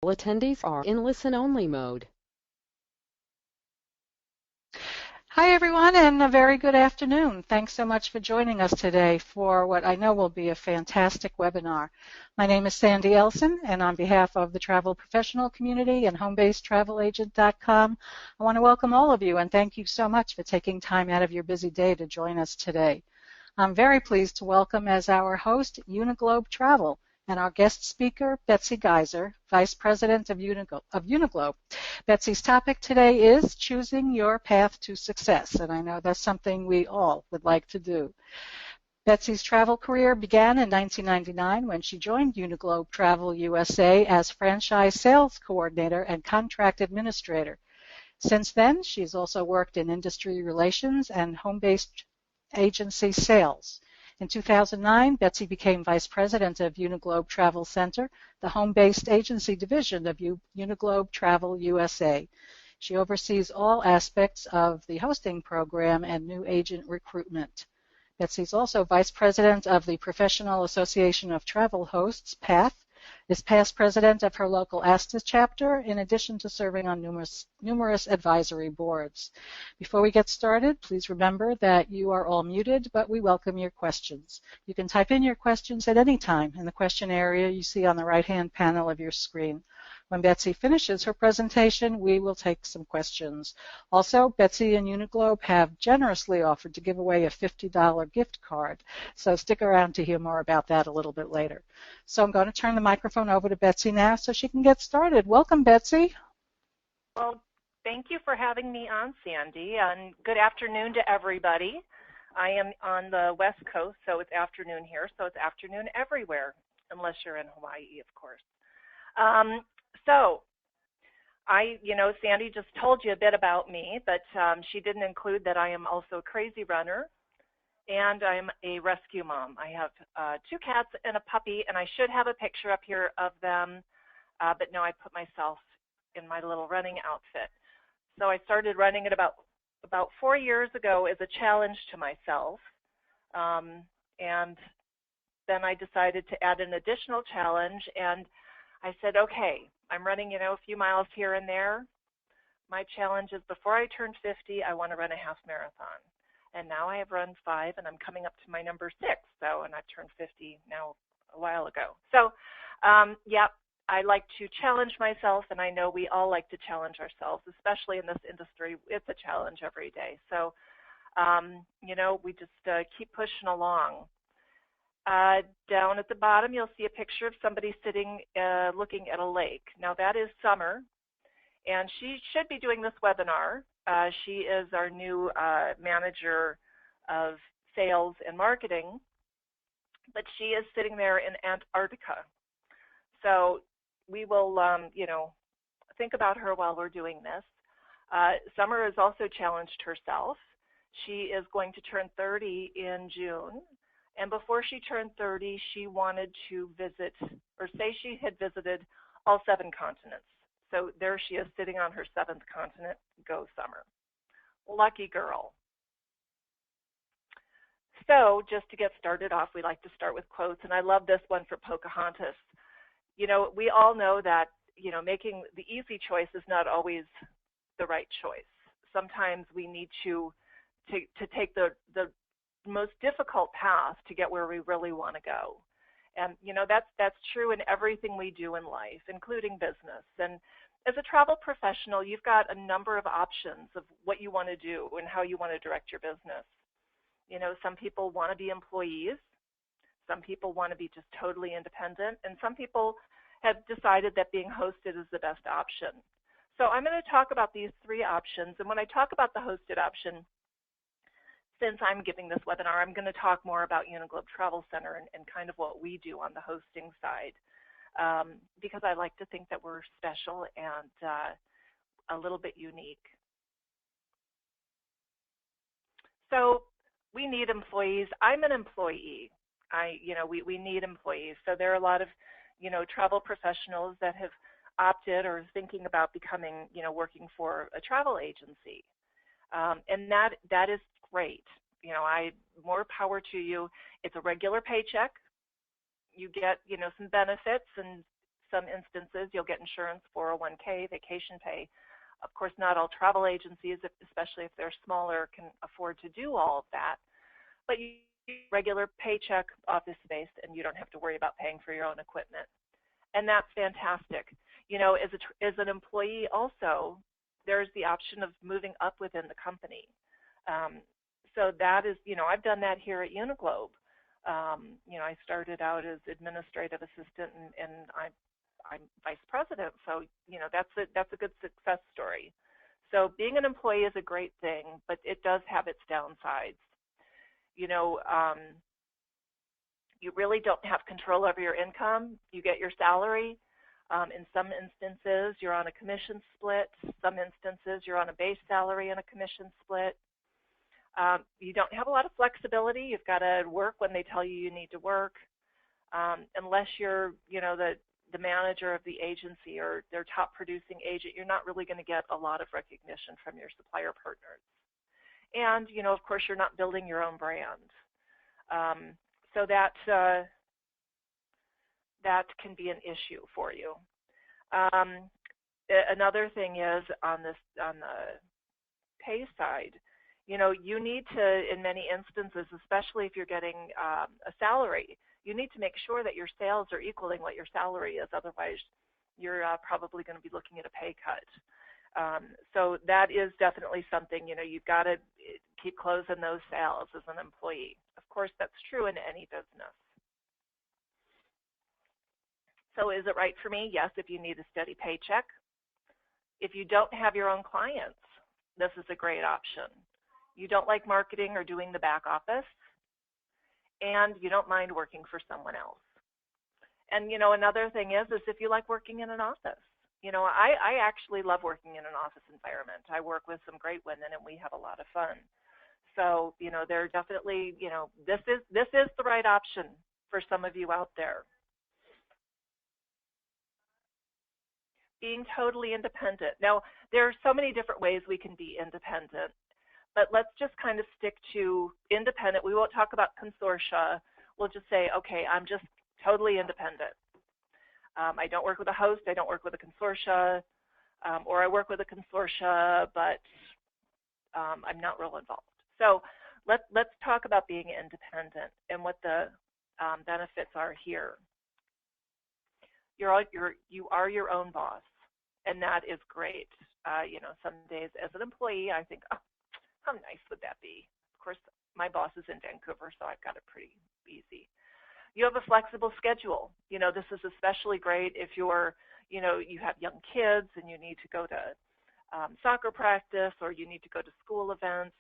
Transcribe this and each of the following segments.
Attendees are in listen-only mode. Hi, everyone, and a very good afternoon. Thanks so much for joining us today for what I know will be a fantastic webinar. My name is Sandy Elson, and on behalf of the travel professional community and homebasedtravelagent.com, I want to welcome all of you and thank you so much for taking time out of your busy day to join us today. I'm very pleased to welcome as our host Uniglobe Travel and our guest speaker, Betsy Geiser, Vice President of Uniglobe. Betsy's topic today is choosing your path to success, and I know that's something we all would like to do. Betsy's travel career began in 1999 when she joined Uniglobe Travel USA as franchise sales coordinator and contract administrator. Since then, she's also worked in industry relations and home-based agency sales. In 2009, Betsy became Vice President of Uniglobe Travel Center, the home-based agency division of Uniglobe Travel USA. She oversees all aspects of the hosting program and new agent recruitment. Betsy is also Vice President of the Professional Association of Travel Hosts, PATH, is past president of her local ASTA chapter, in addition to serving on numerous advisory boards. Before we get started, please remember that you are all muted, but we welcome your questions. You can type in your questions at any time in the question area you see on the right-hand panel of your screen. When Betsy finishes her presentation, we will take some questions. Also, Betsy and Uniglobe have generously offered to give away a $50 gift card, so stick around to hear more about that a little bit later. So I'm going to turn the microphone over to Betsy now so she can get started. Welcome, Betsy. Well, thank you for having me on, Sandy, and good afternoon to everybody. I am on the West Coast, so it's afternoon here, so it's afternoon everywhere, unless you're in Hawaii, of course. Sandy just told you a bit about me, but she didn't include that I am also a crazy runner, and I'm a rescue mom. I have 2 cats and a puppy, and I should have a picture up here of them, but no, I put myself in my little running outfit. So I started running at about 4 years ago as a challenge to myself, and then I decided to add an additional challenge, and I said, okay, I'm running, a few miles here and there. My challenge is before I turn 50, I want to run a half marathon. And now I have run 5, and I'm coming up to my number 6. And I've turned 50 now a while ago. So, I like to challenge myself, and I know we all like to challenge ourselves, especially in this industry. It's a challenge every day. So, we just keep pushing along. Down at the bottom, you'll see a picture of somebody sitting looking at a lake. Now, that is Summer, and she should be doing this webinar. She is our new manager of sales and marketing, but she is sitting there in Antarctica. So we will, think about her while we're doing this. Summer has also challenged herself. She is going to turn 30 in June. And before she turned 30, she wanted to visit, or say she had visited all 7 continents. So there she is sitting on her 7th continent. Go Summer. Lucky girl. So just to get started off, we like to start with quotes, and I love this one for Pocahontas. We all know that, making the easy choice is not always the right choice. Sometimes we need to take the most difficult path to get where we really want to go. And, that's true in everything we do in life, including business. And as a travel professional, you've got a number of options of what you want to do and how you want to direct your business. Some people want to be employees. Some people want to be just totally independent. And some people have decided that being hosted is the best option. So I'm going to talk about these 3 options. And when I talk about the hosted option, since I'm giving this webinar, I'm going to talk more about Uniglobe Travel Center and kind of what we do on the hosting side, because I like to think that we're special and a little bit unique. So we need employees. I'm an employee. We need employees. So there are a lot of, travel professionals that have opted or thinking about becoming, working for a travel agency. And that is great. More power to you. It's a regular paycheck. You get, some benefits and some instances, you'll get insurance, 401k, vacation pay. Of course, not all travel agencies, especially if they're smaller, can afford to do all of that. But you regular paycheck, office-based, and you don't have to worry about paying for your own equipment. And that's fantastic. You know, as an employee also, there's the option of moving up within the company. So that is, you know, I've done that here at Uniglobe. You know, I started out as administrative assistant, and I'm vice president. So, you know, that's a good success story. So being an employee is a great thing, but it does have its downsides. You know, you really don't have control over your income. You get your salary. In some instances, you're on a commission split. Some instances, you're on a base salary and a commission split. You don't have a lot of flexibility. You've got to work when they tell you you need to work. Unless you're, you know, the manager of the agency or their top producing agent, you're not really going to get a lot of recognition from your supplier partners. And, you know, of course, you're not building your own brand. So that can be an issue for you. Another thing is on the pay side, you know, you need to, in many instances, especially if you're getting a salary, you need to make sure that your sales are equaling what your salary is. Otherwise, you're probably going to be looking at a pay cut. So that is definitely something, you know, you've got to keep closing those sales as an employee. Of course, that's true in any business. So is it right for me? Yes, if you need a steady paycheck. If you don't have your own clients, this is a great option. You don't like marketing or doing the back office, and you don't mind working for someone else. And, you know, another thing is if you like working in an office. You know, I actually love working in an office environment. I work with some great women, and we have a lot of fun. So, you know, they're definitely, you know, this is the right option for some of you out there. Being totally independent. Now, there are so many different ways we can be independent, but let's just kind of stick to independent. We won't talk about consortia. We'll just say, okay, I'm just totally independent. I don't work with a host. I don't work with a consortia, or I work with a consortia, but I'm not real involved. So let's talk about being independent and what the benefits are here. You are your own boss, and that is great. You know, some days as an employee, I think, oh, how nice would that be? Of course, my boss is in Vancouver, so I've got it pretty easy. You have a flexible schedule. You know, this is especially great if you're, you know, you have young kids and you need to go to soccer practice or you need to go to school events.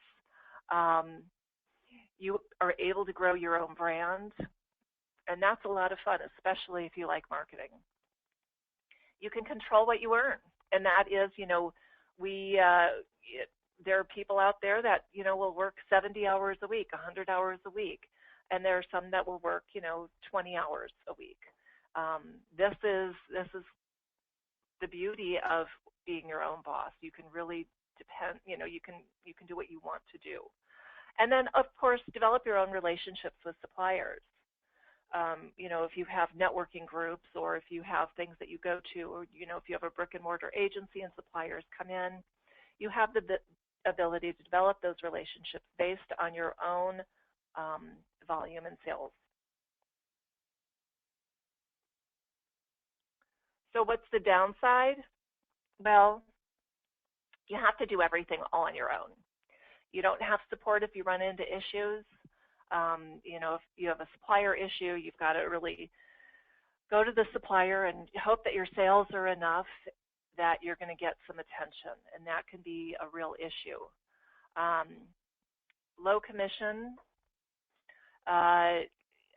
You are able to grow your own brand, and that's a lot of fun, especially if you like marketing. You can control what you earn, and that is, you know, there are people out there that, you know, will work 70 hours a week, 100 hours a week. And there are some that will work, you know, 20 hours a week. This is the beauty of being your own boss. You can really depend, you know, you can do what you want to do. And then, of course, develop your own relationships with suppliers. You know, if you have networking groups or if you have things that you go to, or, you know, if you have a brick and mortar agency and suppliers come in, you have the ability to develop those relationships based on your own volume and sales. So what's the downside? Well, you have to do everything all on your own. You don't have support if you run into issues. You know, if you have a supplier issue, you've got to really go to the supplier and hope that your sales are enough that you're going to get some attention, and that can be a real issue. Low commission.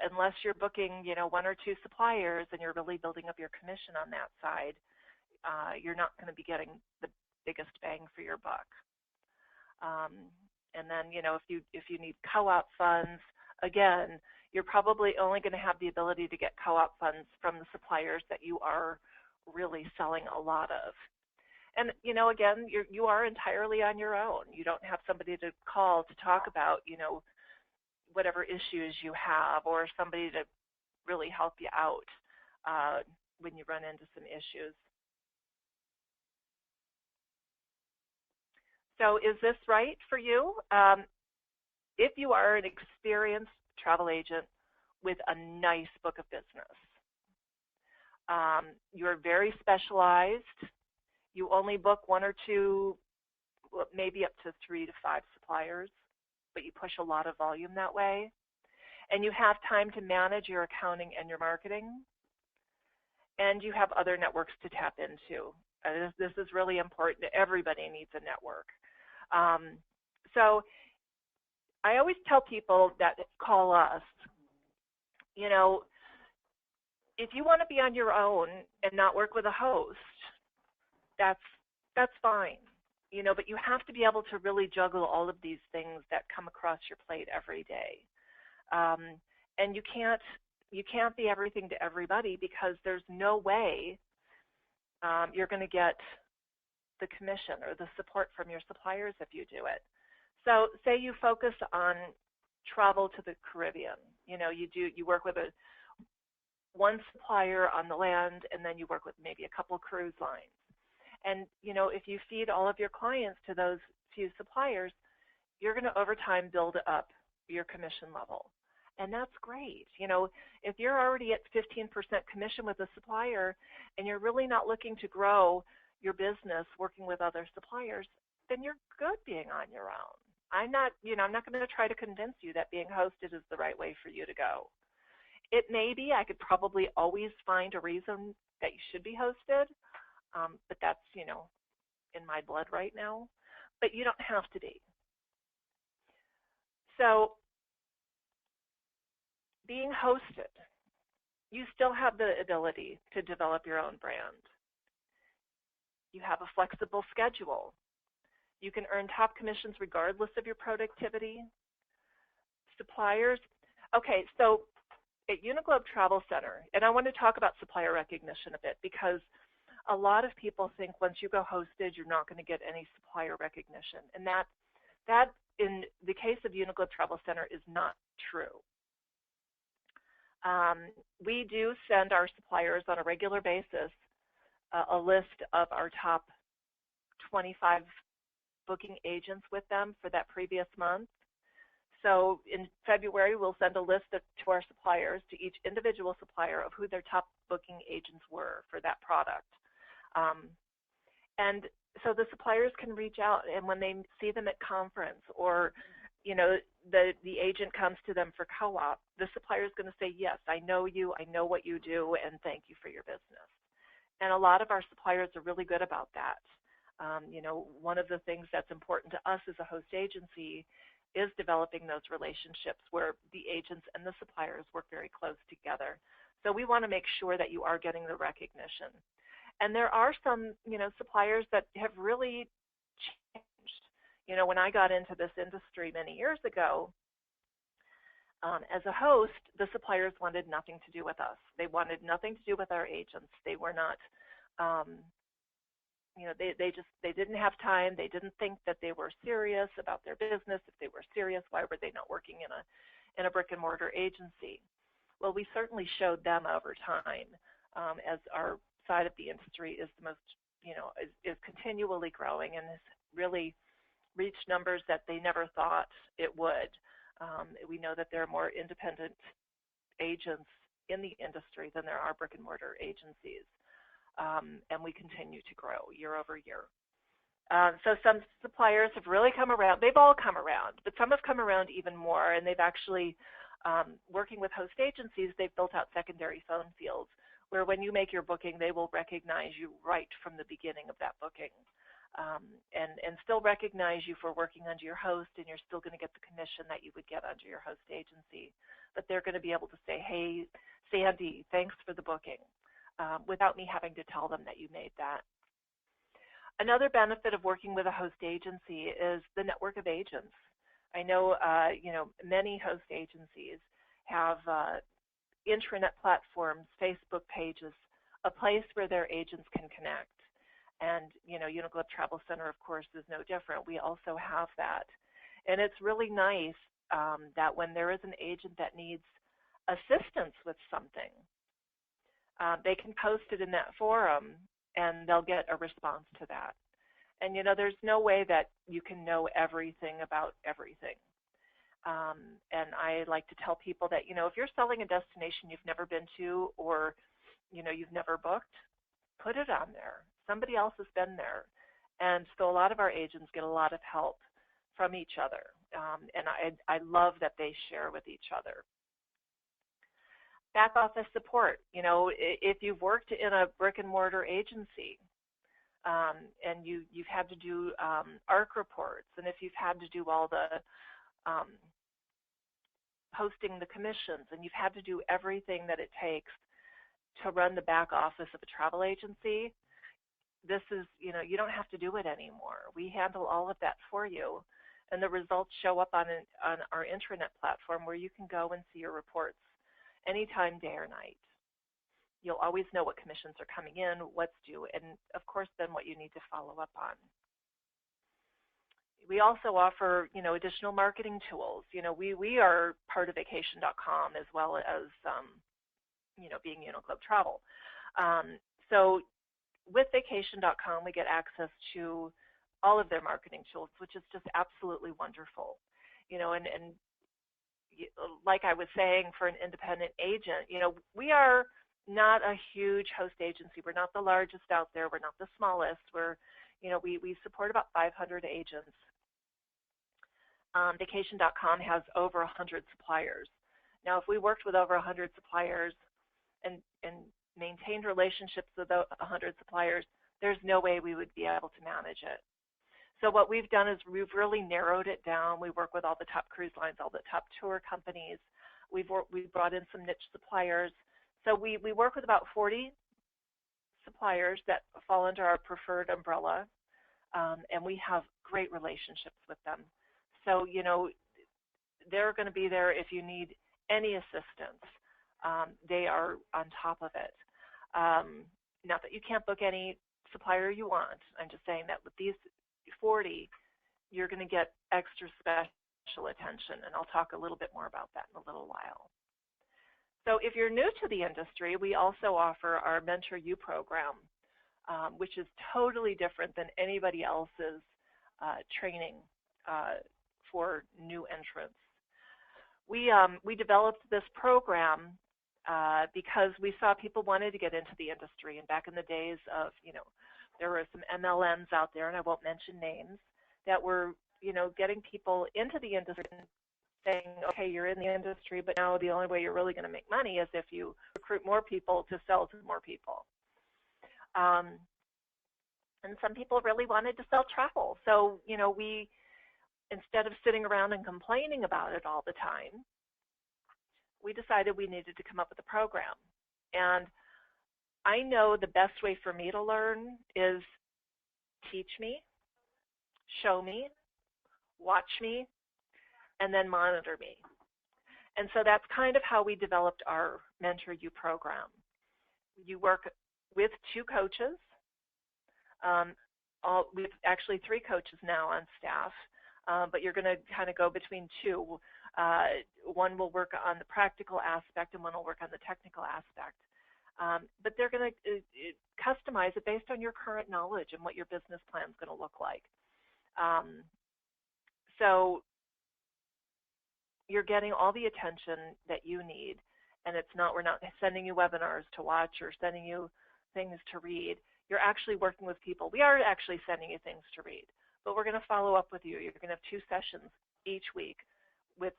Unless you're booking, you know, one or two suppliers and you're really building up your commission on that side, you're not going to be getting the biggest bang for your buck. And then, you know, if you need co-op funds, again, you're probably only going to have the ability to get co-op funds from the suppliers that you are really selling a lot of. And, you know, again, you are entirely on your own. You don't have somebody to call to talk about, you know, whatever issues you have, or somebody to really help you out. when you run into some issues. So is this right for you? If you are an experienced travel agent with a nice book of business, you're very specialized, you only book one or two, maybe up to 3 to 5 suppliers, but you push a lot of volume that way, and you have time to manage your accounting and your marketing, and you have other networks to tap into. This is really important. Everybody needs a network. So I always tell people that call us, you know, if you want to be on your own and not work with a host, that's fine, you know, but you have to be able to really juggle all of these things that come across your plate every day. And you can't be everything to everybody, because there's no way you're going to get the commission or the support from your suppliers if you do it. So say you focus on travel to the Caribbean. You know, you work with one supplier on the land, and then you work with maybe a couple cruise lines. And, you know, if you feed all of your clients to those few suppliers, you're going to over time build up your commission level. And that's great. You know, if you're already at 15% commission with a supplier and you're really not looking to grow your business working with other suppliers, then you're good being on your own. I'm not going to try to convince you that being hosted is the right way for you to go. It may be. I could probably always find a reason that you should be hosted, but that's, you know, in my blood right now. But you don't have to be. So being hosted, you still have the ability to develop your own brand. You have a flexible schedule. You can earn top commissions regardless of your productivity. Suppliers. Okay, so at Uniglobe Travel Center, and I want to talk about supplier recognition a bit, because a lot of people think once you go hosted, you're not going to get any supplier recognition. And that in the case of Uniglobe Travel Center is not true. We do send our suppliers on a regular basis a list of our top 25 booking agents with them for that previous month. So in February, we'll send a list to our suppliers, to each individual supplier, of who their top booking agents were for that product. And so the suppliers can reach out, and when they see them at conference, or, you know, the agent comes to them for co-op, the supplier is going to say, yes, I know you, I know what you do, and thank you for your business. And a lot of our suppliers are really good about that. You know, one of the things that's important to us as a host agency is developing those relationships where the agents and the suppliers work very close together. So we want to make sure that you are getting the recognition. And there are some, you know, suppliers that have really changed. You know, when I got into this industry many years ago, as a host, the suppliers wanted nothing to do with us. They wanted nothing to do with our agents. They were not, you know, they didn't have time. They didn't think that they were serious about their business. If they were serious, why were they not working in a brick and mortar agency? Well, we certainly showed them over time, as our side of the industry is the most, you know, is continually growing and has really reached numbers that they never thought it would. We know that there are more independent agents in the industry than there are brick and mortar agencies. And we continue to grow year over year. So some suppliers have really come around. They've all come around, but some have come around even more, and they've actually, working with host agencies, they've built out secondary phone fields where when you make your booking, they will recognize you right from the beginning of that booking, and still recognize you for working under your host, and you're still going to get the commission that you would get under your host agency. But they're going to be able to say, hey, Sandy, thanks for the booking, without me having to tell them that you made that. Another benefit of working with a host agency is the network of agents. I know, you know, many host agencies have intranet platforms, Facebook pages, a place where their agents can connect. And, you know, Uniglobe Travel Center, of course, is no different. We also have that. And it's really nice that when there is an agent that needs assistance with something, They can post it in that forum, and they'll get a response to that. And, there's no way that you can know everything about everything. And I like to tell people that, if you're selling a destination you've never been to or, you've never booked, put it on there. Somebody else has been there. And so a lot of our agents get a lot of help from each other. And I love that they share with each other. Back office support. If you've worked in a brick and mortar agency, and you've had to do ARC reports, and if you've had to do all the posting the commissions, and you've had to do everything that it takes to run the back office of a travel agency, this is, you don't have to do it anymore. We handle all of that for you, and the results show up on our intranet platform where you can go and see your reports anytime, day or night. You'll always know what commissions are coming in, what's due, and of course then what you need to follow up on. We also offer, additional marketing tools. We are part of vacation.com as well as, being Globe Travel. So with vacation.com, we get access to all of their marketing tools, which is just absolutely wonderful. And like I was saying, for an independent agent, we are not a huge host agency. We're not the largest out there. We're not the smallest. We support about 500 agents. Vacation.com has over 100 suppliers. Now, if we worked with over 100 suppliers and maintained relationships with 100 suppliers, there's no way we would be able to manage it. So what we've done is we've really narrowed it down. We work with all the top cruise lines, all the top tour companies. We've brought in some niche suppliers. So we work with about 40 suppliers that fall under our preferred umbrella, and we have great relationships with them. So, they're going to be there if you need any assistance. They are on top of it. Not that you can't book any supplier you want. I'm just saying that with these 40, you're going to get extra special attention, and I'll talk a little bit more about that in a little while. So if you're new to the industry, we also offer our Mentor You program, which is totally different than anybody else's training for new entrants. We developed this program because we saw people wanted to get into the industry, and back in the days of, there were some MLMs out there, and I won't mention names, that were, getting people into the industry and saying, okay, you're in the industry, but now the only way you're really going to make money is if you recruit more people to sell to more people. And some people really wanted to sell travel. So, we, instead of sitting around and complaining about it all the time, we decided we needed to come up with a program. And I know the best way for me to learn is teach me, show me, watch me, and then monitor me. And so that's kind of how we developed our Mentor You program. You work with 2 coaches. We have actually 3 coaches now on staff, but you're going to kind of go between 2. One will work on the practical aspect and one will work on the technical aspect. But they're going to customize it based on your current knowledge and what your business plan is going to look like. So you're getting all the attention that you need, and we're not sending you webinars to watch or sending you things to read. You're actually working with people. We are actually sending you things to read, but we're going to follow up with you. You're going to have 2 sessions each week with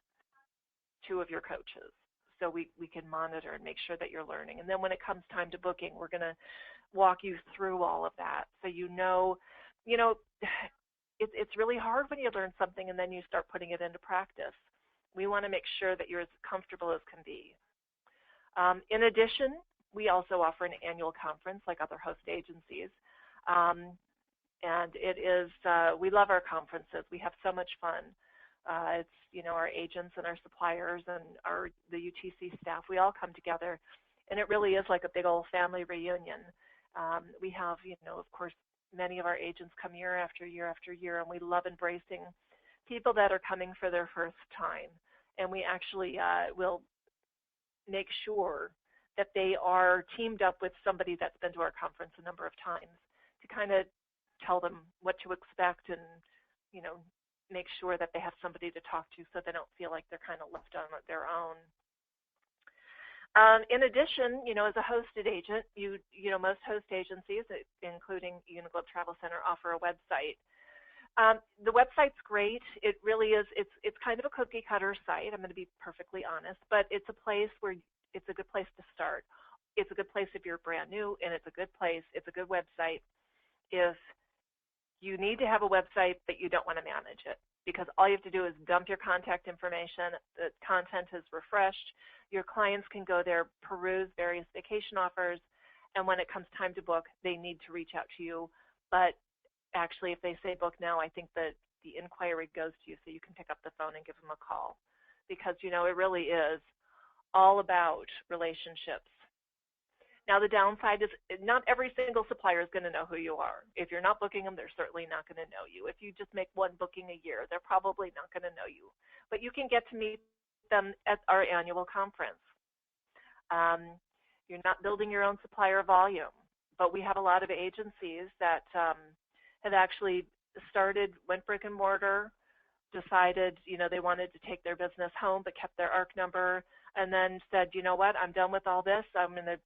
2 of your coaches, so we can monitor and make sure that you're learning. And then when it comes time to booking, we're going to walk you through all of that, so it's really hard when you learn something and then you start putting it into practice. We want to make sure that you're as comfortable as can be. In addition, we also offer an annual conference like other host agencies. And it is, we love our conferences. We have so much fun. It's, our agents and our suppliers and the UTC staff, we all come together, and it really is like a big old family reunion. We have, of course, many of our agents come year after year after year, and we love embracing people that are coming for their first time. And we actually will make sure if they are teamed up with somebody that's been to our conference a number of times to kind of tell them what to expect and, you know, make sure that they have somebody to talk to so they don't feel like they're kind of left on their own. In addition, you know, as a hosted agent, you know, most host agencies, including Uniglobe Travel Center, offer a website. The website's great. It really is. It's kind of a cookie cutter site. I'm going to be perfectly honest, but it's a place where it's a good place to start. It's a good place if you're brand new, and it's a good place. It's a good website if you need to have a website, but you don't want to manage it, because all you have to do is dump your contact information. The content is refreshed. Your clients can go there, peruse various vacation offers, and when it comes time to book, they need to reach out to you. But actually, if they say book now, I think that the inquiry goes to you, so you can pick up the phone and give them a call, because, you know, it really is all about relationships. Now, the downside is not every single supplier is going to know who you are. If you're not booking them, they're certainly not going to know you. If you just make one booking a year, they're probably not going to know you. But you can get to meet them at our annual conference. You're not building your own supplier volume, but we have a lot of agencies that have actually went brick and mortar, decided, you know, they wanted to take their business home but kept their ARC number, and then said, you know what, I'm done with all this. I'm going to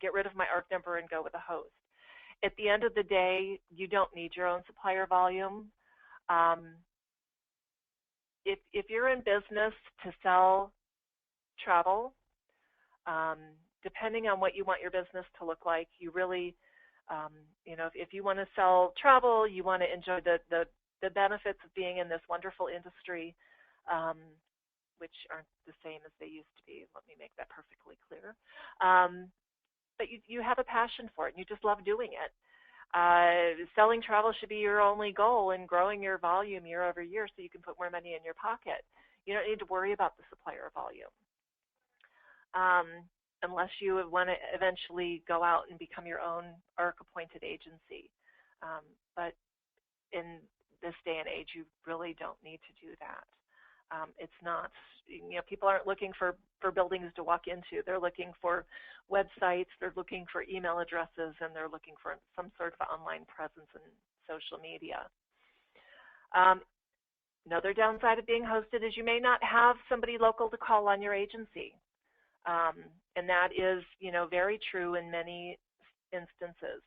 get rid of my ARC number and go with a host. At the end of the day, you don't need your own supplier volume. If you're in business to sell travel, depending on what you want your business to look like, you really, you know, if you want to sell travel, you want to enjoy the benefits of being in this wonderful industry, which aren't the same as they used to be. Let me make that perfectly clear. But you have a passion for it, and you just love doing it. Selling travel should be your only goal, and growing your volume year over year so you can put more money in your pocket. You don't need to worry about the supplier volume unless you want to eventually go out and become your own ARC-appointed agency. But in this day and age, you really don't need to do that. It's not, you know, people aren't looking for buildings to walk into. They're looking for websites, they're looking for email addresses, and they're looking for some sort of online presence in social media. Another downside of being hosted is you may not have somebody local to call on your agency. And that is, you know, very true in many instances.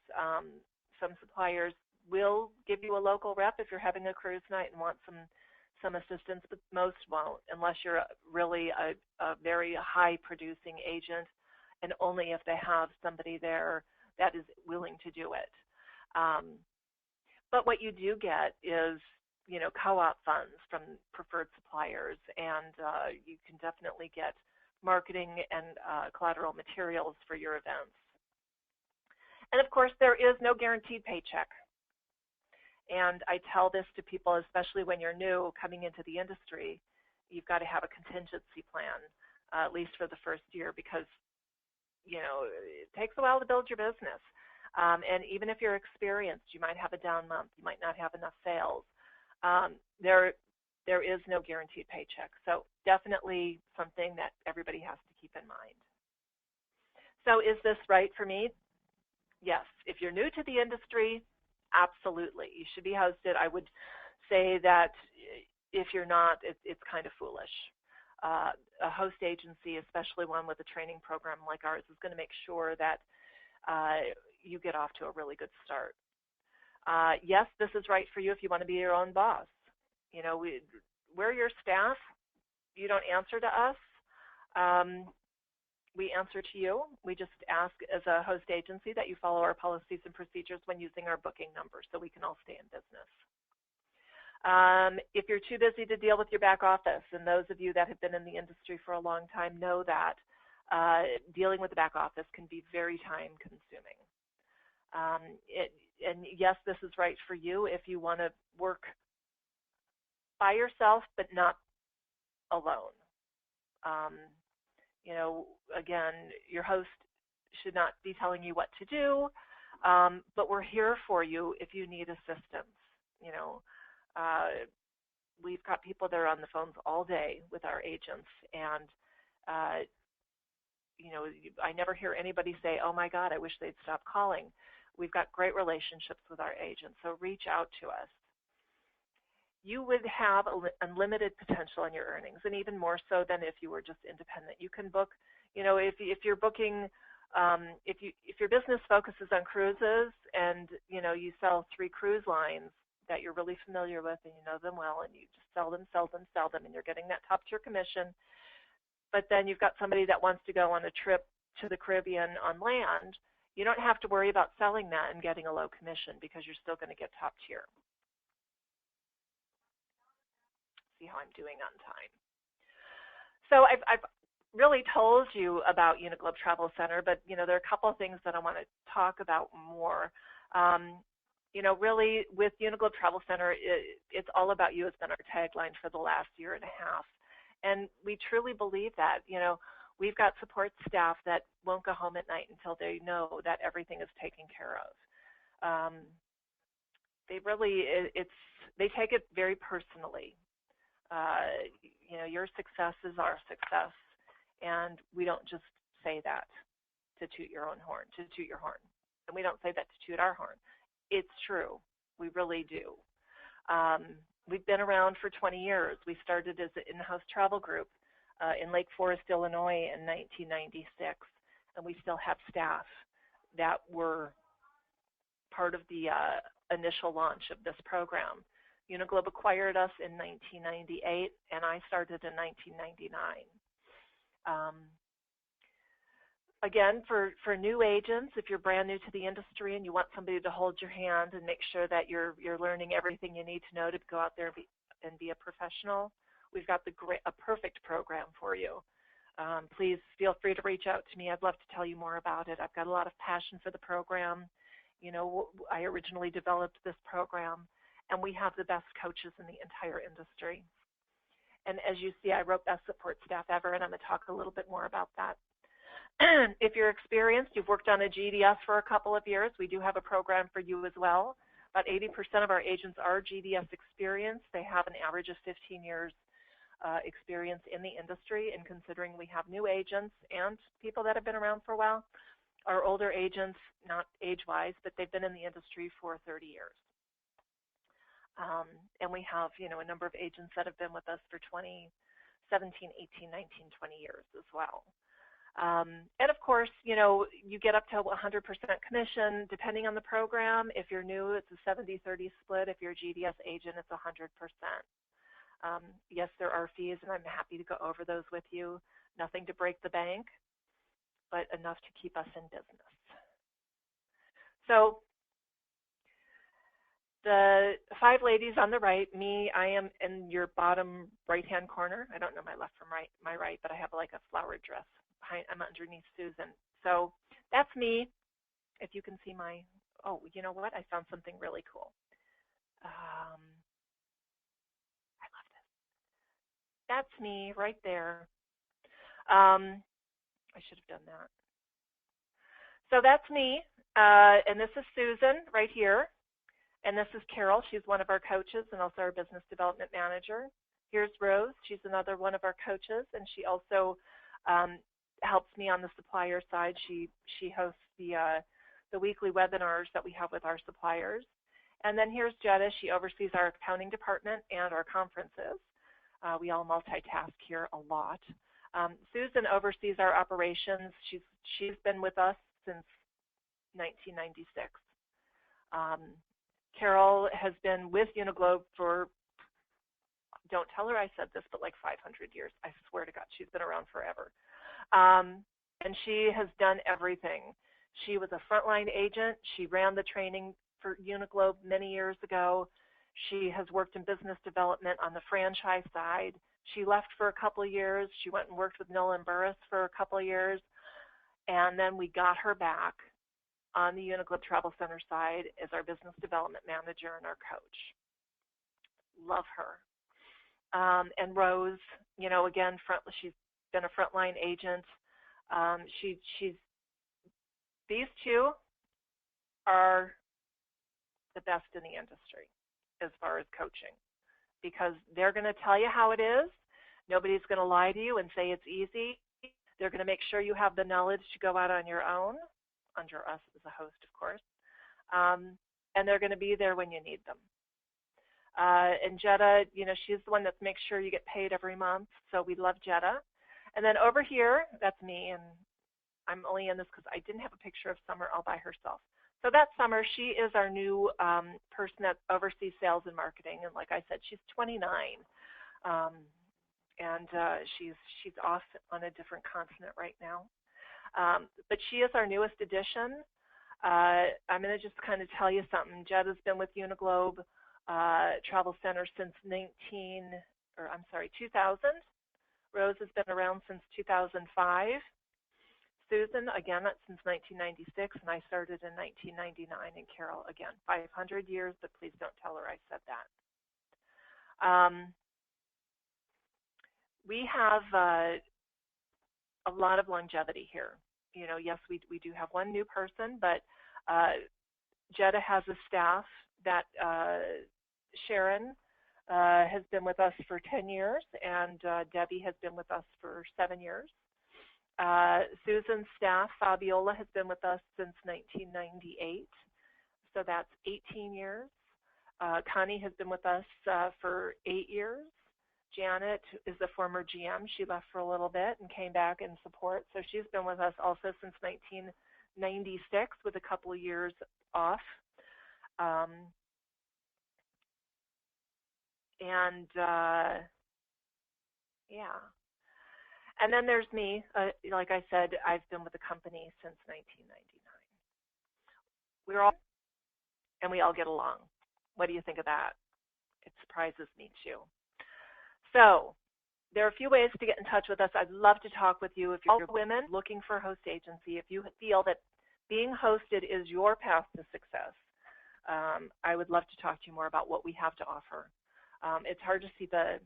Some suppliers will give you a local rep if you're having a cruise night and want some assistance, but most won't, unless you're really a very high producing agent, and only if they have somebody there that is willing to do it. But what you do get is, you know, co-op funds from preferred suppliers, and you can definitely get marketing and collateral materials for your events. And of course, there is no guaranteed paycheck. And I tell this to people, especially when you're new coming into the industry, you've got to have a contingency plan, at least for the first year, because, you know, it takes a while to build your business. And even if you're experienced, you might have a down month, you might not have enough sales. There is no guaranteed paycheck. So definitely something that everybody has to keep in mind. So is this right for me? Yes. If you're new to the industry, absolutely, you should be hosted. I would say that if you're not, it's kind of foolish. A host agency, especially one with a training program like ours, is going to make sure that you get off to a really good start. Yes, this is right for you if you want to be your own boss. You know, we're your staff. You don't answer to us. We answer to you. We just ask as a host agency that you follow our policies and procedures when using our booking number so we can all stay in business. If you're too busy to deal with your back office, and those of you that have been in the industry for a long time know that dealing with the back office can be very time consuming. And yes, this is right for you if you want to work by yourself but not alone. You know, again, your host should not be telling you what to do, but we're here for you if you need assistance. You know, we've got people that are on the phones all day with our agents, and I never hear anybody say, oh my God, I wish they'd stop calling. We've got great relationships with our agents, so reach out to us. You would have unlimited potential in your earnings, and even more so than if you were just independent. You can book, if you're booking, if your business focuses on cruises and you sell 3 cruise lines that you're really familiar with and you know them well, and you just sell them, and you're getting that top tier commission. But then you've got somebody that wants to go on a trip to the Caribbean on land. You don't have to worry about selling that and getting a low commission because you're still going to get top tier. See how I'm doing on time. So I've really told you about Uniglobe Travel Center, but there are a couple of things that I want to talk about more. Really with Uniglobe Travel Center, it's all about you has been our tagline for the last year and a half. And we truly believe that. We've got support staff that won't go home at night until they know that everything is taken care of. They take it very personally. Your success is our success, and we don't just say that to toot your horn, and we don't say that to toot our horn. It's true. We really do. We've been around for 20 years. We started as an in-house travel group in Lake Forest, Illinois in 1996, and we still have staff that were part of the initial launch of this program. Uniglobe acquired us in 1998, and I started in 1999. Again, for new agents, if you're brand new to the industry and you want somebody to hold your hand and make sure that you're learning everything you need to know to go out there and be a professional, we've got a perfect program for you. Please feel free to reach out to me. I'd love to tell you more about it. I've got a lot of passion for the program. I originally developed this program, and we have the best coaches in the entire industry. And as you see, I wrote Best Support Staff Ever, and I'm going to talk a little bit more about that. If you're experienced, you've worked on a GDS for a couple of years, we do have a program for you as well. About 80% of our agents are GDS experienced. They have an average of 15 years experience in the industry, and considering we have new agents and people that have been around for a while, our older agents, not age-wise, but they've been in the industry for 30 years. And we have, a number of agents that have been with us for 17, 18, 19, 20 years as well. And of course, you get up to 100% commission depending on the program. If you're new, it's a 70-30 split. If you're a GDS agent, it's 100%. Yes, there are fees, and I'm happy to go over those with you. Nothing to break the bank, but enough to keep us in business. So the 5 ladies on the right, me, I am in your bottom right-hand corner. I don't know my left from my right, but I have like a flowered dress. I'm underneath Susan. So that's me. If you can see oh, you know what? I found something really cool. I love this. That's me right there. I should have done that. So that's me, and this is Susan right here, and this is Carol. She's one of our coaches and also our business development manager. Here's Rose. She's another one of our coaches, and she also helps me on the supplier side. She hosts the weekly webinars that we have with our suppliers. And then here's Jetta. She oversees our accounting department and our conferences. We all multitask here a lot. Susan oversees our operations. She's been with us since 1996. Carol has been with Uniglobe for, don't tell her I said this, but like 500 years. I swear to God, she's been around forever. And she has done everything. She was a frontline agent. She ran the training for Uniglobe many years ago. She has worked in business development on the franchise side. She left for a couple of years. She went and worked with Nolan Burris for a couple of years. And then we got her back on the Uniglobe Travel Center side as our business development manager and our coach. Love her. And Rose, again, she's been a frontline agent. These two are the best in the industry as far as coaching, because they're going to tell you how it is. Nobody's going to lie to you and say it's easy. They're going to make sure you have the knowledge to go out on your own, under us as a host, of course, and they're going to be there when you need them. And Jetta, she's the one that makes sure you get paid every month, so we love Jetta. And then over here, that's me, and I'm only in this because I didn't have a picture of Summer all by herself. So that's Summer. She is our new person that oversees sales and marketing, and like I said, she's 29, and she's off on a different continent right now. But she is our newest addition. I'm going to just kind of tell you something. Jetta's been with Uniglobe Travel Center since 2000. Rose has been around since 2005. Susan, again, since 1996, and I started in 1999. And Carol, again, 500 years, but please don't tell her I said that. We have a lot of longevity here. Yes, we do have one new person, but Jetta has a staff that Sharon has been with us for 10 years, and Debbie has been with us for 7 years. Susan's staff, Fabiola, has been with us since 1998, so that's 18 years. Connie has been with us for 8 years. Janet is the former GM. She left for a little bit and came back in support, so she's been with us also since 1996 with a couple of years off. Yeah. And then there's me. Like I said, I've been with the company since 1999. We're all, and we all get along. What do you think of that? It surprises me too. So there are a few ways to get in touch with us. I'd love to talk with you. If you're women looking for a host agency, if you feel that being hosted is your path to success, I would love to talk to you more about what we have to offer. It's hard to see the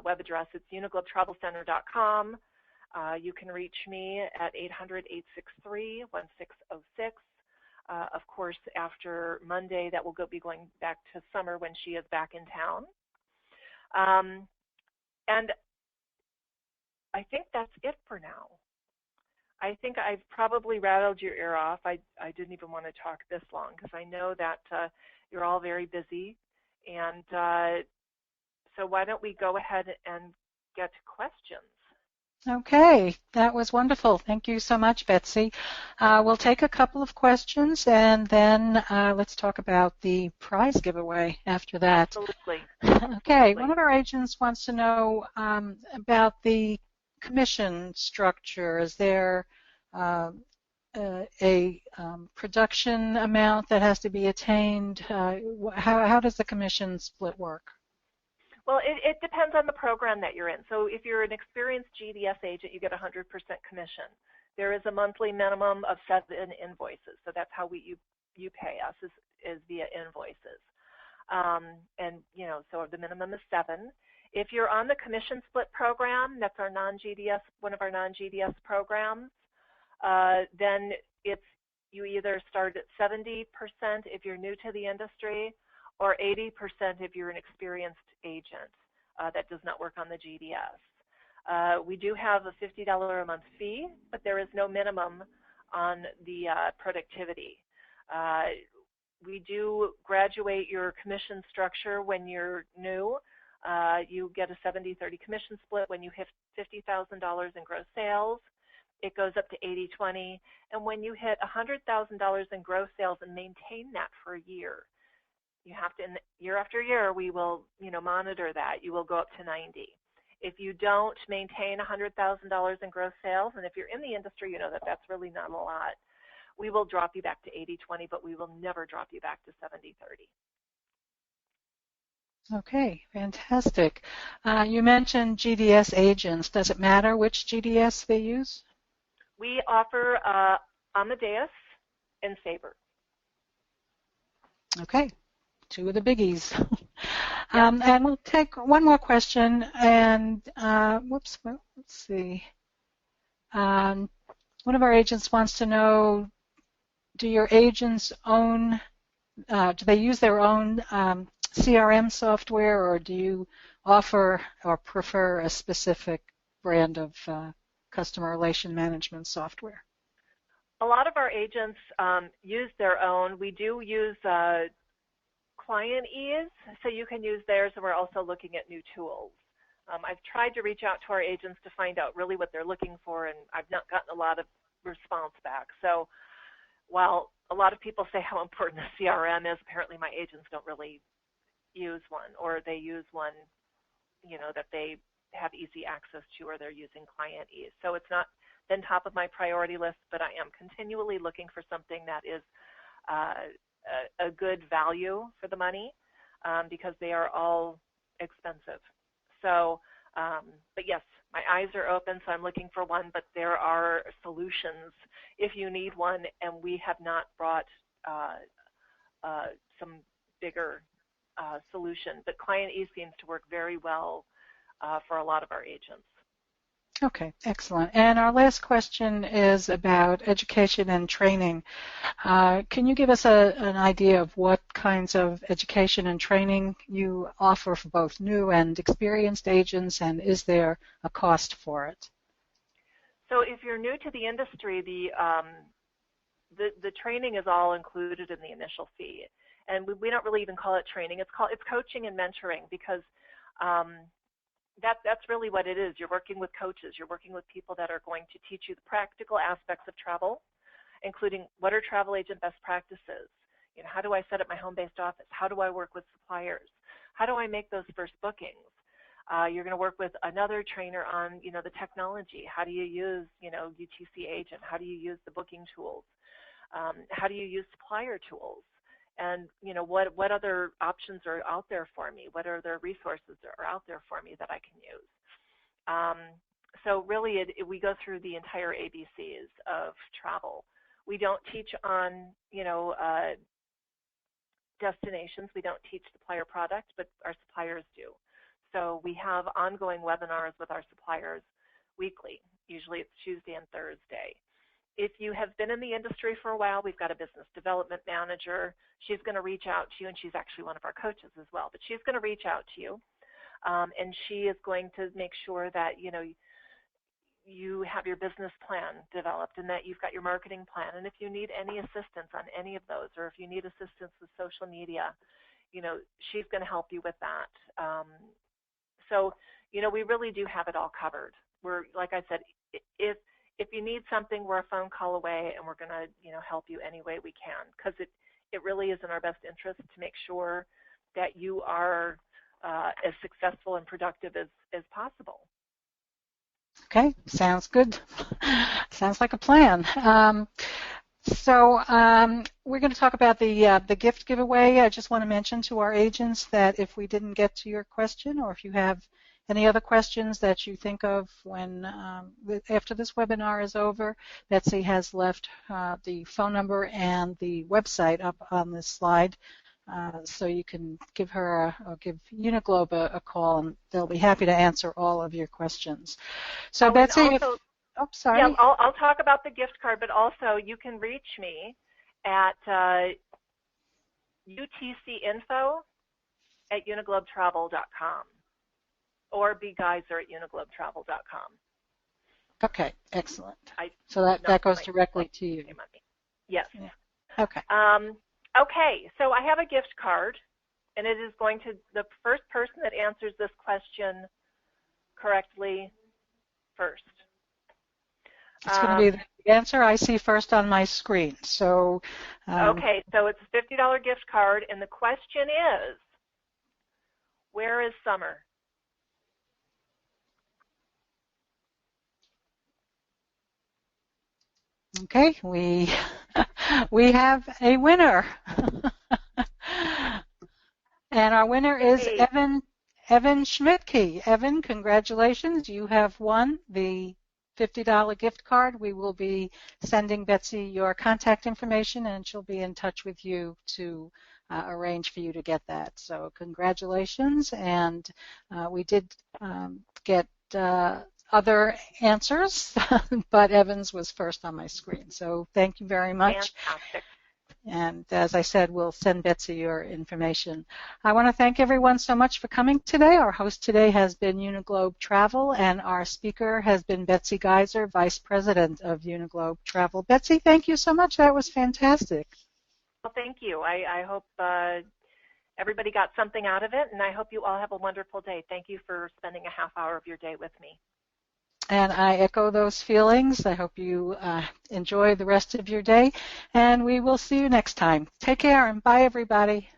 web address. It's uniglobetravelcenter.com. You can reach me at 800-863-1606. Of course, after Monday, that will be going back to Summer when she is back in town. And I think that's it for now. I think I've probably rattled your ear off. I didn't even want to talk this long because I know that you're all very busy. And so why don't we go ahead and get to questions? Okay, that was wonderful. Thank you so much, Betsy. We'll take a couple of questions, and then let's talk about the prize giveaway after that. Absolutely. Okay, one of our agents wants to know about the commission structure. Is there a production amount that has to be attained? How does the commission split work? Well, it depends on the program that you're in. So if you're an experienced GDS agent, you get 100% commission. There is a monthly minimum of 7 invoices. So that's how you pay us is via invoices. And, so the minimum is 7. If you're on the commission split program, that's our non-GDS, one of our non-GDS programs, then you either start at 70% if you're new to the industry, or 80% if you're an experienced agent that does not work on the GDS. We do have a $50 a month fee, but there is no minimum on the productivity. We do graduate your commission structure when you're new. You get a 70-30 commission split when you hit $50,000 in gross sales. It goes up to 80-20. And when you hit $100,000 in gross sales and maintain that for a year, you have to, year after year, we will, monitor that. You will go up to 90. If you don't maintain $100,000 in gross sales, and if you're in the industry, you know that that's really not a lot, we will drop you back to 80-20, but we will never drop you back to 70-30. Okay, fantastic. You mentioned GDS agents. Does it matter which GDS they use? We offer Amadeus and Sabre. Okay. 2 of the biggies. Yep. And we'll take one more question. And let's see. One of our agents wants to know: do your agents do they use their own CRM software, or do you offer or prefer a specific brand of customer relation management software? A lot of our agents use their own. We do use Client Ease, so you can use theirs, and we're also looking at new tools. I've tried to reach out to our agents to find out really what they're looking for, and I've not gotten a lot of response back. So while a lot of people say how important the CRM is, apparently my agents don't really use one, or they use one, that they have easy access to, or they're using Client Ease. So it's not been top of my priority list, but I am continually looking for something that is a good value for the money, because they are all expensive. So, but yes, my eyes are open, so I'm looking for one, but there are solutions if you need one, and we have not brought some bigger solution. But Client Ease seems to work very well for a lot of our agents. Okay, excellent. And our last question is about education and training. Can you give us an idea of what kinds of education and training you offer for both new and experienced agents, and is there a cost for it? So if you're new to the industry, the training is all included in the initial fee. And we don't really even call it training. It's coaching and mentoring, because that's really what it is. You're working with coaches. You're working with people that are going to teach you the practical aspects of travel, including what are travel agent best practices. How do I set up my home-based office? How do I work with suppliers? How do I make those first bookings? You're going to work with another trainer on, the technology. How do you use, UTC agent? How do you use the booking tools? How do you use supplier tools? And what other options are out there for me? What other resources are out there for me that I can use? So really, we go through the entire ABCs of travel. We don't teach on destinations. We don't teach supplier product, but our suppliers do. So we have ongoing webinars with our suppliers weekly. Usually it's Tuesday and Thursday. If you have been in the industry for a while, we've got a business development manager. She's going to reach out to you, and she's actually one of our coaches as well, but she's going to reach out to you, and she is going to make sure that, you have your business plan developed and that you've got your marketing plan. And if you need any assistance on any of those, or if you need assistance with social media, she's going to help you with that. So, we really do have it all covered. We're, like I said, if you need something, we're a phone call away, and we're going to, help you any way we can, because it really is in our best interest to make sure that you are as successful and productive as possible. Okay, sounds good. Sounds like a plan. So we're going to talk about the gift giveaway. I just want to mention to our agents that if we didn't get to your question, or if you have any other questions that you think of when after this webinar is over, Betsy has left the phone number and the website up on this slide, so you can give her or give Uniglobe a call, and they'll be happy to answer all of your questions. So Betsy, also, sorry. Yeah, I'll talk about the gift card, but also you can reach me at utcinfo@uniglobetravel.com or bgeyser@uniglobetravel.com. Okay, excellent. So that goes directly to you. Yes. Yeah. Okay. Okay, so I have a gift card, and it is going to the first person that answers this question correctly first. It's going to be the answer I see first on my screen. So. Okay, so it's a $50 gift card, and the question is, where is summer? Okay, we have a winner. And our winner is Evan Schmidtke. Evan, congratulations. You have won the $50 gift card. We will be sending Betsy your contact information, and she'll be in touch with you to arrange for you to get that. So congratulations. And we did get other answers, but Evan's was first on my screen. So thank you very much. Fantastic. And as I said, we'll send Betsy your information. I want to thank everyone so much for coming today. Our host today has been Uniglobe Travel, and our speaker has been Betsy Geiser, Vice President of Uniglobe Travel. Betsy, thank you so much. That was fantastic. Well, thank you. I hope everybody got something out of it, and I hope you all have a wonderful day. Thank you for spending a half hour of your day with me. And I echo those feelings. I hope you enjoy the rest of your day, and we will see you next time. Take care, and bye, everybody.